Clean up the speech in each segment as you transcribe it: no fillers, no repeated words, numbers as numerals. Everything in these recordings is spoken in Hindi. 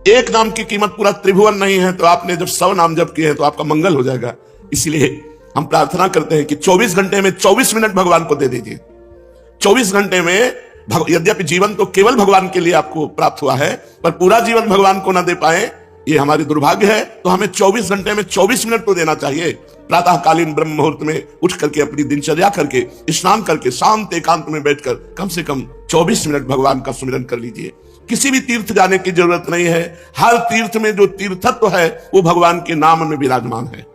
एक नाम की कीमत पूरा त्रिभुवन नहीं है, तो आपने जब 100 नाम जप किए हैं तो आपका मंगल हो जाएगा। इसलिए हम प्रार्थना करते हैं कि 24 घंटे में 24 मिनट भगवान को दे दीजिए। 24 घंटे में यद्यपि जीवन तो केवल भगवान के लिए आपको प्राप्त हुआ है, पर पूरा जीवन भगवान को ना दे पाए ये हमारी दुर्भाग्य है। तो हमें 24 घंटे में 24 मिनट तो देना चाहिए। प्रातःकालीन ब्रह्म मुहूर्त में उठ करके अपनी दिनचर्या करके स्नान करके शांत एकांत में बैठकर कम से कम 24 मिनट भगवान का सुमिरन कर लीजिए। किसी भी तीर्थ जाने की जरूरत नहीं है। हर तीर्थ में जो तीर्थत्व है वो भगवान के नाम में विराजमान है।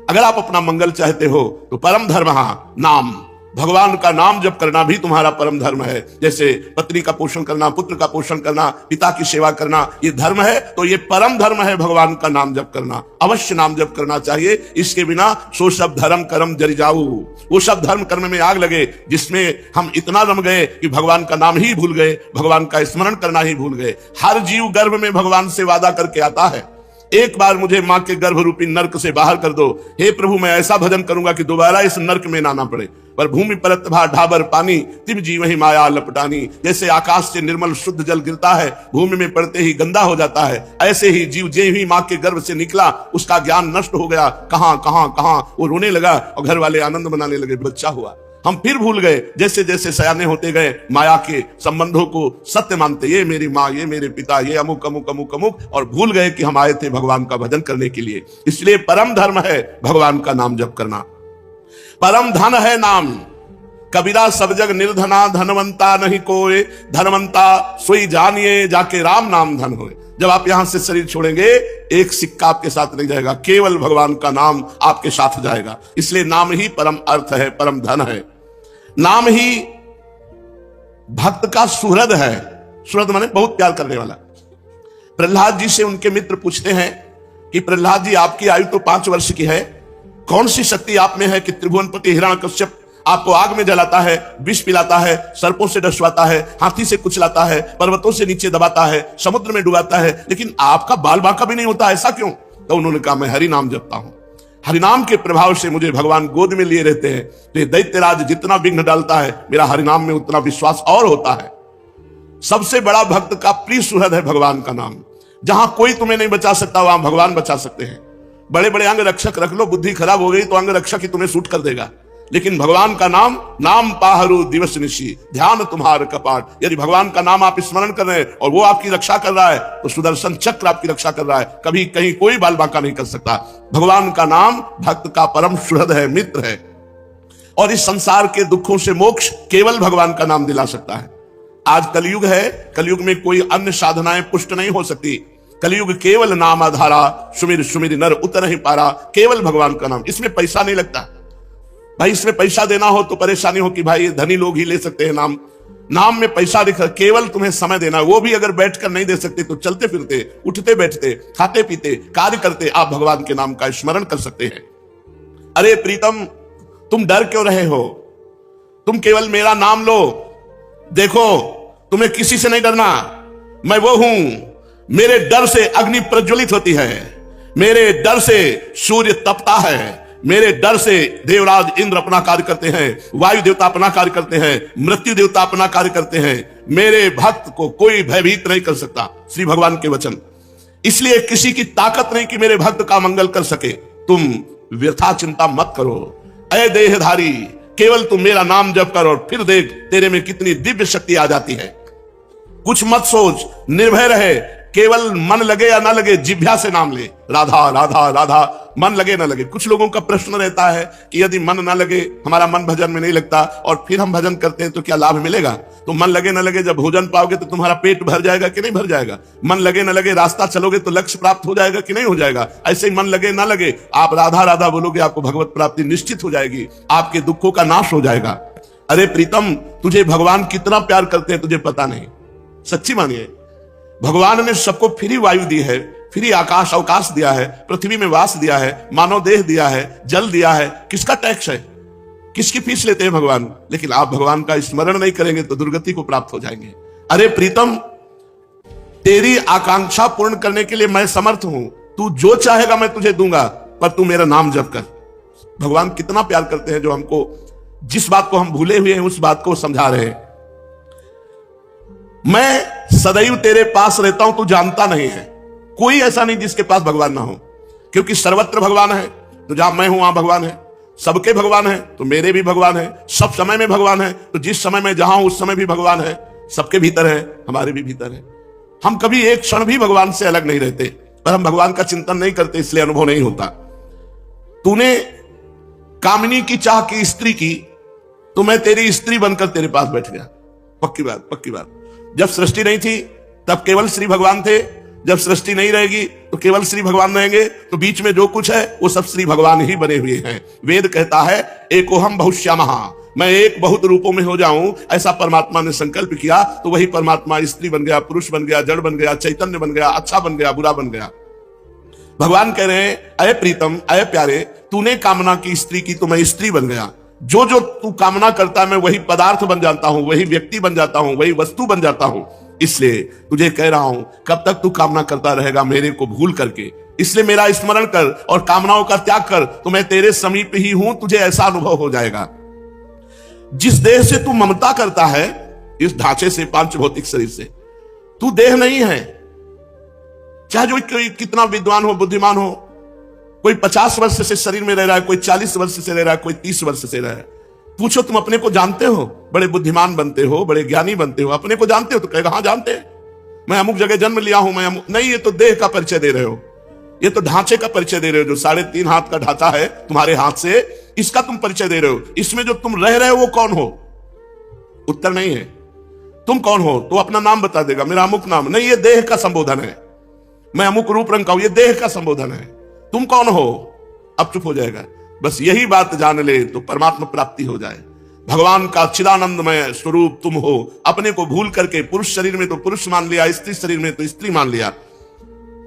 अगर आप अपना मंगल चाहते हो तो परम धर्म नाम, भगवान का नाम जप करना भी तुम्हारा परम धर्म है। जैसे पत्नी का पोषण करना, पुत्र का पोषण करना, पिता की सेवा करना, ये धर्म है, तो ये परम धर्म है भगवान का नाम जप करना। अवश्य नाम जप करना चाहिए। इसके बिना सो सब धर्म कर्म जरि जाऊ, वो सब धर्म कर्म में आग लगे जिसमें हम इतना रम गए कि भगवान का नाम ही भूल गए, भगवान का स्मरण करना ही भूल गए। हर जीव गर्भ में भगवान से वादा करके आता है, एक बार मुझे मां के गर्भ रूपी नरक से बाहर कर दो, हे प्रभु मैं ऐसा भजन करूंगा कि दोबारा इस नरक में ना पड़े। पर भूमि परत भा ढाबर पानी, तिब जीव ही माया लपटानी। जैसे आकाश से निर्मल शुद्ध जल गिरता है, भूमि में पड़ते ही गंदा हो जाता है, ऐसे ही जीव जे ही मां के गर्भ से निकला उसका ज्ञान नष्ट हो गया। कहां कहां कहां वो रोने लगा और घर वाले आनंद मनाने लगे, बच्चा हुआ। हम फिर भूल गए, जैसे जैसे सयाने होते गए माया के संबंधों को सत्य मानते, ये मेरी माँ, ये मेरे पिता, ये अमुक अमुक अमुक अमुक, और भूल गए कि हम आए थे भगवान का भजन करने के लिए। इसलिए परम धर्म है भगवान का नाम जप करना। परम धन है नाम, कबीरा सब जग निर्धना, धनवंता नहीं कोई, धनवंता सोई जानिए जाके राम नाम धन होए। जब आप यहां से शरीर छोड़ेंगे एक सिक्का आपके साथ नहीं जाएगा, केवल भगवान का नाम आपके साथ जाएगा। इसलिए नाम ही परम अर्थ है, परम धन है। नाम ही भक्त का सुहृद है। सुहृद माने बहुत प्यार करने वाला। प्रहलाद जी से उनके मित्र पूछते हैं कि प्रहलाद जी आपकी आयु तो 5 वर्ष की है, कौन सी शक्ति आप में है कि त्रिभुवनपति हिरण्यकश्यप आपको आग में जलाता है, विष पिलाता है, सर्पों से डसवाता है, हाथी से कुचलाता है, पर्वतों से नीचे दबाता है, समुद्र में डुबाता है, लेकिन आपका बाल बांका भी नहीं होता, ऐसा क्यों? तो उन्होंने कहा मैं हरि नाम जपता हूं, हरिनाम के प्रभाव से मुझे भगवान गोद में लिए रहते हैं। तो ये दैत्यराज जितना विघ्न डालता है मेरा हरिनाम में उतना विश्वास और होता है। सबसे बड़ा भक्त का प्रिय सुहृद है भगवान का नाम। जहां कोई तुम्हें नहीं बचा सकता वहां भगवान बचा सकते हैं। बड़े बड़े अंग रक्षक रख लो, बुद्धि खराब हो गई तो अंग रक्षक ही तुम्हें सूट कर देगा, लेकिन भगवान का नाम, नाम पाहरू दिवस निशी, ध्यान तुम्हार कपाट। यदि भगवान का नाम आप स्मरण कर रहे हैं और वो आपकी रक्षा कर रहा है तो सुदर्शन चक्र आपकी रक्षा कर रहा है, कभी कहीं कोई बाल बांका नहीं कर सकता। भगवान का नाम भक्त का परम सुहृद है, मित्र है, और इस संसार के दुखों से मोक्ष केवल भगवान का नाम दिला सकता है। आज कलयुग है, कलयुग में कोई अन्य साधनाएं पुष्ट नहीं हो सकती। कलयुग केवल नाम आधारा, सुमिर सुमिर नर उतर ही पारा। केवल भगवान का नाम, इसमें पैसा नहीं लगता भाई। इसमें पैसा देना हो तो परेशानी हो कि भाई धनी लोग ही ले सकते हैं नाम, नाम में पैसा दिखा। केवल तुम्हें समय देना, वो भी अगर बैठकर नहीं दे सकते तो चलते फिरते, उठते बैठते, खाते पीते, कार्य करते आप भगवान के नाम का स्मरण कर सकते हैं। अरे प्रीतम, तुम डर क्यों रहे हो? तुम केवल मेरा नाम लो। देखो तुम्हें किसी से नहीं डरना, मैं वो हूं। मेरे डर से अग्नि प्रज्वलित होती है, मेरे डर से सूर्य तपता है, मेरे डर से देवराज इंद्र अपना कार्य करते हैं, वायु देवता अपना कार्य करते हैं, मृत्यु देवता अपना कार्य करते हैं। मेरे भक्त को कोई भयभीत नहीं कर सकता, श्री भगवान के वचन। इसलिए किसी की ताकत नहीं कि मेरे भक्त का मंगल कर सके। तुम व्यथा चिंता मत करो, ऐ देहधारी, केवल तुम मेरा नाम जप कर और फिर देख तेरे में कितनी दिव्य शक्ति आ जाती है। कुछ मत सोच, निर्भय रहे, केवल मन लगे या ना लगे जिह्वा से नाम ले, राधा राधा राधा, मन लगे ना लगे। कुछ लोगों का प्रश्न रहता है कि यदि मन ना लगे, हमारा मन भजन में नहीं लगता और फिर हम भजन करते हैं तो क्या लाभ मिलेगा? तो मन लगे ना लगे, जब भोजन पाओगे तो तुम्हारा पेट भर जाएगा कि नहीं भर जाएगा? मन लगे ना लगे, रास्ता चलोगे तो लक्ष्य प्राप्त हो जाएगा कि नहीं हो जाएगा? ऐसे ही मन लगे ना लगे, आप राधा राधा बोलोगे, आपको भगवत प्राप्ति निश्चित हो जाएगी, आपके दुखों का नाश हो जाएगा। अरे प्रीतम, तुझे भगवान कितना प्यार करते हैं तुझे पता नहीं। सच्ची मानिए, भगवान ने सबको फ्री वायु दी है, फ्री आकाश अवकाश दिया है, पृथ्वी में वास दिया है, मानव देह दिया है, जल दिया है। किसका टैक्स है? किसकी फीस लेते हैं भगवान? लेकिन आप भगवान का स्मरण नहीं करेंगे तो दुर्गति को प्राप्त हो जाएंगे। अरे प्रीतम, तेरी आकांक्षा पूर्ण करने के लिए मैं समर्थ हूं, तू जो चाहेगा मैं तुझे दूंगा, पर तू मेरा नाम जप कर। भगवान कितना प्यार करते हैं, जो हमको जिस बात को हम भूले हुए हैं उस बात को समझा रहे हैं। मैं सदैव तेरे पास रहता हूं, तू जानता नहीं है। कोई ऐसा नहीं जिसके पास भगवान ना हो, क्योंकि सर्वत्र भगवान है। तो जहां मैं हूं वहां भगवान है, सबके भगवान है तो मेरे भी भगवान है, सब समय में भगवान है। तो जिस समय में जहां हूं उस समय भी भगवान है, सबके भीतर है, हमारे भी भीतर है। हम कभी एक क्षण भी भगवान से अलग नहीं रहते, पर हम भगवान का चिंतन नहीं करते, इसलिए अनुभव नहीं होता। तूने कामिनी की चाह की स्त्री की, तो मैं तेरी स्त्री बनकर तेरे पास बैठ गया। पक्की बात, पक्की बात। जब सृष्टि नहीं थी तब केवल श्री भगवान थे, जब सृष्टि नहीं रहेगी तो केवल श्री भगवान रहेंगे। तो बीच में जो कुछ है वो सब श्री भगवान ही बने हुए हैं। वेद कहता है एकोहम बहुश्यामः, मैं एक बहुत रूपों में हो जाऊं, ऐसा परमात्मा ने संकल्प किया। तो वही परमात्मा स्त्री बन गया, पुरुष बन गया, जड़ बन गया, चैतन्य बन गया, अच्छा बन गया, बुरा बन गया। भगवान कह रहे हैं अय प्रीतम, अय प्यारे, तूने कामना की स्त्री की तो मैं स्त्री बन गया। जो जो तू कामना करता मैं वही पदार्थ बन जाता हूं, वही व्यक्ति बन जाता हूं, वही वस्तु बन जाता हूं। इसलिए तुझे कह रहा हूं, कब तक तू कामना करता रहेगा मेरे को भूल करके? इसलिए मेरा स्मरण कर और कामनाओं का त्याग कर, तो मैं तेरे समीप ही हूं, तुझे ऐसा अनुभव हो जाएगा। जिस देह से तू ममता करता है, इस ढांचे से, पांच भौतिक शरीर से, तू देह नहीं है। चाहे जो कोई कितना विद्वान हो, बुद्धिमान हो, कोई 50 वर्ष से शरीर में रह रहा है, कोई 40 वर्ष से रह रहा है, कोई 30 वर्ष से रह रहा है। पूछो तुम अपने को जानते हो? बड़े बुद्धिमान बनते हो, बड़े ज्ञानी बनते हो, अपने को जानते हो? तो कहेगा हाँ जानते हैं, मैं अमुक जगह जन्म लिया हूं, मैं नहीं। ये तो देह का परिचय दे रहे हो, ये तो ढांचे का परिचय दे रहे हो। जो 3.5 हाथ का ढांचा है तुम्हारे हाथ से, इसका तुम परिचय दे रहे हो। इसमें जो तुम रह रहे हो वो कौन हो? उत्तर नहीं है। तुम कौन हो? तो अपना नाम बता देगा, मेरा अमुक नाम। नहीं, ये देह का संबोधन है। मैं अमुक रूप रंग का हूं, ये देह का संबोधन है। तुम कौन हो? अब चुप हो जाएगा। बस यही बात जान ले तो परमात्मा प्राप्ति हो जाए। भगवान का चिदानंदमय स्वरूप तुम हो। अपने को भूल करके पुरुष शरीर में तो पुरुष मान लिया, स्त्री शरीर में तो स्त्री मान लिया।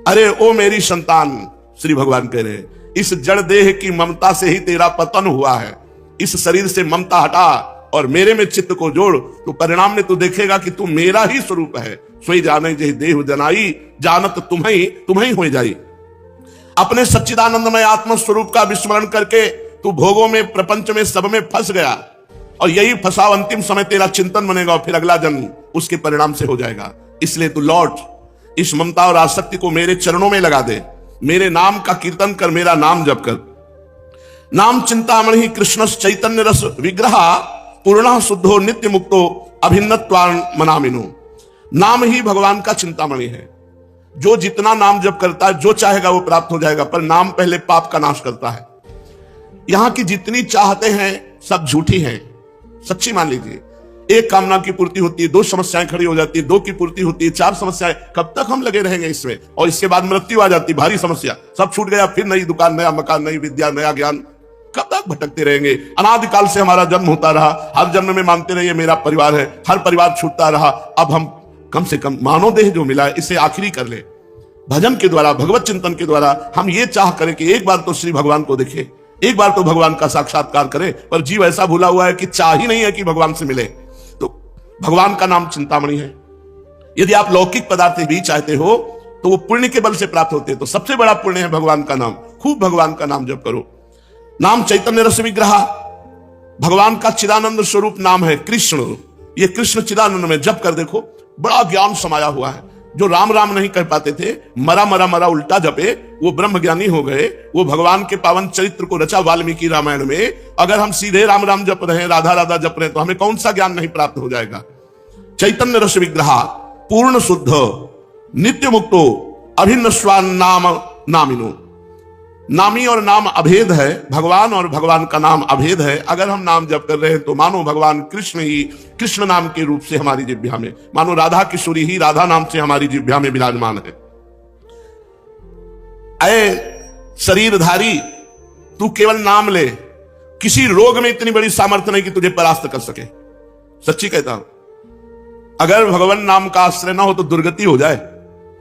अरे ओ मेरी संतान, श्री भगवान कह रहे, इस जड़ देह की ममता से ही तेरा पतन हुआ है। इस शरीर से ममता हटा और मेरे में चित्त को जोड़, तो परिणाम में तू देखेगा कि तू मेरा ही स्वरूप है। सोई जाने जही देह जनाई, जानत तुम्हें हो जाई। अपने सच्चिदानंदमय आत्म स्वरूप का विस्मरण करके तू भोगों में, प्रपंच में, सब में फंस गया। और यही फंसाव अंतिम समय तेरा चिंतन बनेगा और फिर अगला जन्म उसके परिणाम से हो जाएगा। इसलिए तू लौट, इस ममता और आसक्ति को मेरे चरणों में लगा दे। मेरे नाम का कीर्तन कर, मेरा नाम जप कर। नाम चिंतामणि कृष्ण चैतन्य रस विग्रह, पूर्ण शुद्धो नित्य मुक्तो अभिन्नत्वान मनामिनो। नाम ही भगवान का चिंतामणि है। जो जितना नाम जप करता है, जो चाहेगा वो प्राप्त हो जाएगा। पर नाम पहले पाप का नाश करता है। यहां की जितनी चाहते हैं सब झूठी हैं, सच्ची मान लीजिए। एक कामना की पूर्ति होती है, 2 समस्याएं खड़ी हो जाती है, 2 की पूर्ति होती है, 4 समस्याएं। कब तक हम लगे रहेंगे इसमें? और इसके बाद मृत्यु आ जाती, भारी समस्या, सब छूट गया। फिर नई दुकान, नया मकान, नई विद्या, नया ज्ञान। कब तक भटकते रहेंगे? अनादिकाल से हमारा जन्म होता रहा, हर जन्म में मानते रहिए मेरा परिवार है, हर परिवार छूटता रहा। अब हम कम से कम मानव देह जो मिला है इसे आखिरी कर ले। भजन के द्वारा, भगवत चिंतन के द्वारा हम ये चाह करें कि एक बार तो श्री भगवान को देखे, एक बार तो भगवान का साक्षात्कार करें। पर जीव ऐसा भूला हुआ है कि चाह ही नहीं है कि भगवान से मिले। तो भगवान का नाम चिंतामणि है। यदि आप लौकिक पदार्थ भी चाहते हो तो वो पुण्य के बल से प्राप्त होते हैं। तो सबसे बड़ा पुण्य है भगवान का नाम। खूब भगवान का नाम जप करो। नाम चैतन्य रस विग्रह, भगवान का चिदानंद स्वरूप नाम है कृष्ण। ये कृष्ण चिदानंद में जप कर देखो, बड़ा ज्ञान समाया हुआ है। जो राम राम नहीं कर पाते थे, मरा मरा मरा उल्टा जपे, वो ब्रह्म ज्ञानी हो गए। वो भगवान के पावन चरित्र को रचा वाल्मीकि रामायण में। अगर हम सीधे राम राम जप रहे हैं, राधा राधा जप रहे हैं, तो हमें कौन सा ज्ञान नहीं प्राप्त हो जाएगा? चैतन्य रस विग्रह, पूर्ण शुद्ध, नित्य मुक्तो अभिन्न स्वान नाम नामिनो। नामी और नाम अभेद है, भगवान और भगवान का नाम अभेद है। अगर हम नाम जप कर रहे हैं तो मानो भगवान कृष्ण ही कृष्ण नाम के रूप से हमारी जिह्वा में, मानो राधा किशोरी ही राधा नाम से हमारी जिह्वा में विराजमान है। अय शरीरधारी, तू केवल नाम ले। किसी रोग में इतनी बड़ी सामर्थ्य नहीं कि तुझे परास्त कर सके। सच्ची कहता हूं, अगर भगवान नाम का आश्रय ना हो तो दुर्गति हो जाए।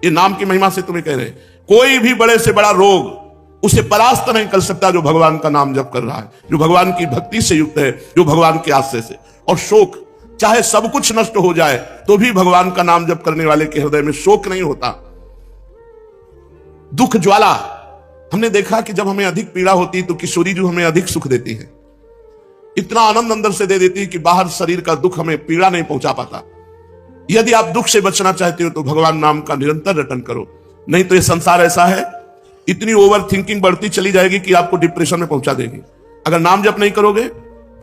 ये नाम की महिमा से तुम्हें कह रहे हैं, कोई भी बड़े से बड़ा रोग उसे परास्त नहीं कर सकता जो भगवान का नाम जप कर रहा है, जो भगवान की भक्ति से युक्त है, जो भगवान के आश्रय से। और शोक, चाहे सब कुछ नष्ट हो जाए तो भी भगवान का नाम जप करने वाले के हृदय में शोक नहीं होता। दुख ज्वाला, हमने देखा कि जब हमें अधिक पीड़ा होती तो किशोरी जो हमें अधिक सुख देती है, इतना आनंद अंदर से दे देती है कि बाहर शरीर का दुख हमें पीड़ा नहीं पहुंचा पाता। यदि आप दुख से बचना चाहते हो तो भगवान नाम का निरंतर रटन करो, नहीं तो ये संसार ऐसा है, इतनी ओवर थिंकिंग बढ़ती चली जाएगी कि आपको डिप्रेशन में पहुंचा देगी। अगर नाम जप नहीं करोगे,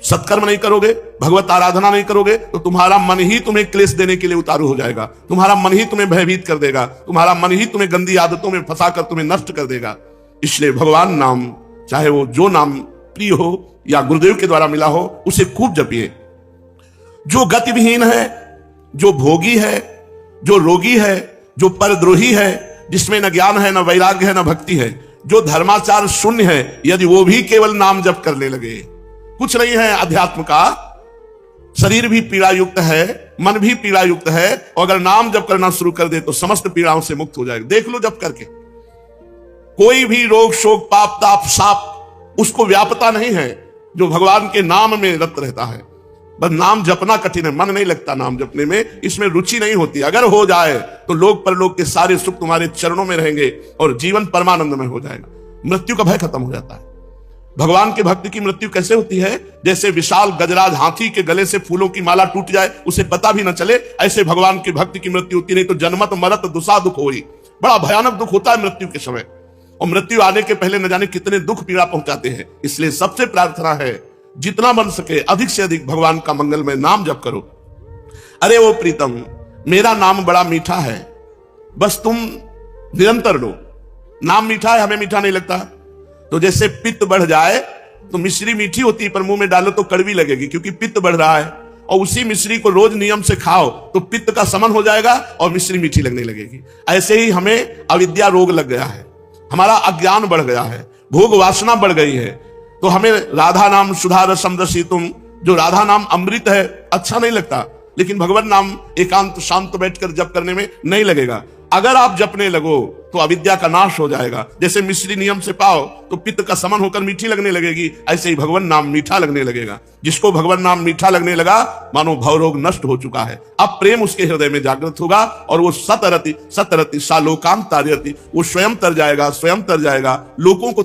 सत्कर्म नहीं करोगे, भगवत आराधना नहीं करोगे, तो तुम्हारा मन ही तुम्हें क्लेश देने के लिए उतारू हो जाएगा, तुम्हारा मन ही तुम्हें भयभीत कर देगा, तुम्हारा मन ही तुम्हें गंदी आदतों में फंसाकर तुम्हें नष्ट कर देगा। इसलिए भगवान नाम, चाहे वो जो नाम प्रिय हो या गुरुदेव के द्वारा मिला हो, उसे खूब जपिए। जो गतिविहीन है, जो भोगी है, जो रोगी है, जो परद्रोही है, जिसमें न ज्ञान है, न वैराग्य है, न भक्ति है, जो धर्माचार शून्य है, यदि वो भी केवल नाम जप करने लगे, कुछ नहीं है अध्यात्म का, शरीर भी पीड़ा युक्त है, मन भी पीड़ा युक्त है, और अगर नाम जप करना शुरू कर दे तो समस्त पीड़ाओं से मुक्त हो जाएगा। देख लो जप करके, कोई भी रोग शोक पाप ताप साप उसको व्यापता नहीं है जो भगवान के नाम में रत रहता है। बस नाम जपना कठिन है, मन नहीं लगता नाम जपने में, इसमें रुचि नहीं होती। अगर हो जाए तो लोक परलोक के सारे सुख तुम्हारे चरणों में रहेंगे और जीवन परमानंद में हो जाएगा, मृत्यु का भय खत्म हो जाता है। भगवान के भक्त की मृत्यु कैसे होती है? जैसे विशाल गजराज हाथी के गले से फूलों की माला टूट जाए, उसे पता भी न चले, ऐसे भगवान के भक्त की मृत्यु होती। नहीं तो जन्मत मरत दुसा दुख होई, बड़ा भयानक दुख होता है मृत्यु के समय, और मृत्यु आने के पहले न जाने कितने दुख पीड़ा पहुंचाते हैं। इसलिए सबसे प्रार्थना है, जितना बन सके अधिक से अधिक भगवान का मंगलमय नाम जप करो। अरे वो प्रीतम, मेरा नाम बड़ा मीठा है, बस तुम निरंतर लो। नाम मीठा है, हमें मीठा नहीं लगता। तो जैसे पित्त बढ़ जाए तो मिश्री मीठी होती है, पर मुंह में डालो तो कड़वी लगेगी, क्योंकि पित्त बढ़ रहा है। और उसी मिश्री को रोज नियम से खाओ तो पित्त का समन हो जाएगा और मिश्री मीठी लगने लगेगी। ऐसे ही हमें अविद्या रोग लग गया है, हमारा अज्ञान बढ़ गया है, भोग वासना बढ़ गई है। तो हमें राधा नाम सुधा रसम रसितुम, जो राधा नाम अमृत है, अच्छा नहीं लगता, लेकिन भगवान नाम एकांत शांत बैठकर जप करने में नहीं लगेगा। अगर आप जपने लगो तो अविद्या का नाश हो जाएगा। जैसे मिश्री नियम से पाओ तो पित्त का समन होकर मीठी लगने लगेगी, ऐसे ही भगवान नाम मीठा लगने लगेगा। जिसको भगवान नाम मीठा लगने लगा, मानो भवरोग नष्ट हो चुका है। अब प्रेम उसके हृदय में जागृत होगा और वो सतरति सतरति सालोकांत तारयति, वो स्वयं तर जाएगा, स्वयं तर जाएगा, लोगों को